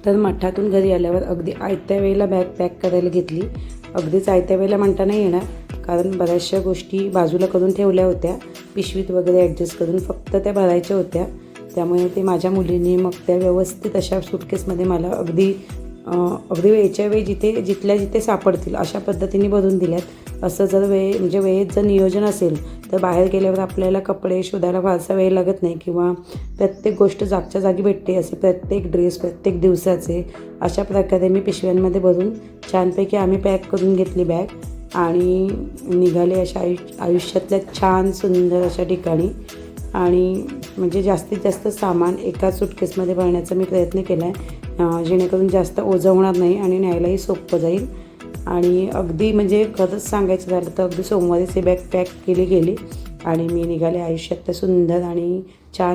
तर मठातून घरी आल्यावर अगदी आयत्या वेळेला बॅग पॅक करायला घेतली. अगदीच आयत्या वेळेला म्हणता नाही येणार, कारण बऱ्याचशा गोष्टी बाजूला करून ठेवल्या होत्या, पिशवीत वगैरे ॲडजस्ट करून, फक्त त्या भरायच्या होत्या. त्यामुळे ते माझ्या मुलीने मग त्या व्यवस्थित अशा सूटकेसमध्ये मला अगदी वेळच्या वेळी जिथे सापडतील अशा पद्धतीने भरून दिल्यात. असं जर म्हणजे वेळेत जर नियोजन असेल तर बाहेर गेल्यावर आपल्याला कपडे शोधायला फारसा वेळ लागत नाही, किंवा प्रत्येक गोष्ट जागच्या जागी भेटते. असे प्रत्येक ड्रेस प्रत्येक दिवसाचे अशा प्रकारे मी पिशव्यांमध्ये भरून छानपैकी आम्ही पॅक करून घेतली बॅग आणि निघाले अशा आयुष्यातल्या छान सुंदर अशा ठिकाणी. आणि म्हणजे जास्तीत जास्त सामान एका सूटकेसमध्ये भरण्याचा मी प्रयत्न केला आहे, जेणेकरून जास्त ओझं होणार नाही आणि न्यायलाही सोपं जाईल. आणि अगदी म्हणजे खरंच सांगायचं झालं तर अगदी सोमवारीच ही बॅग पॅक केली गेली आणि मी निघाले आयुष्यातल्या सुंदर आणि छान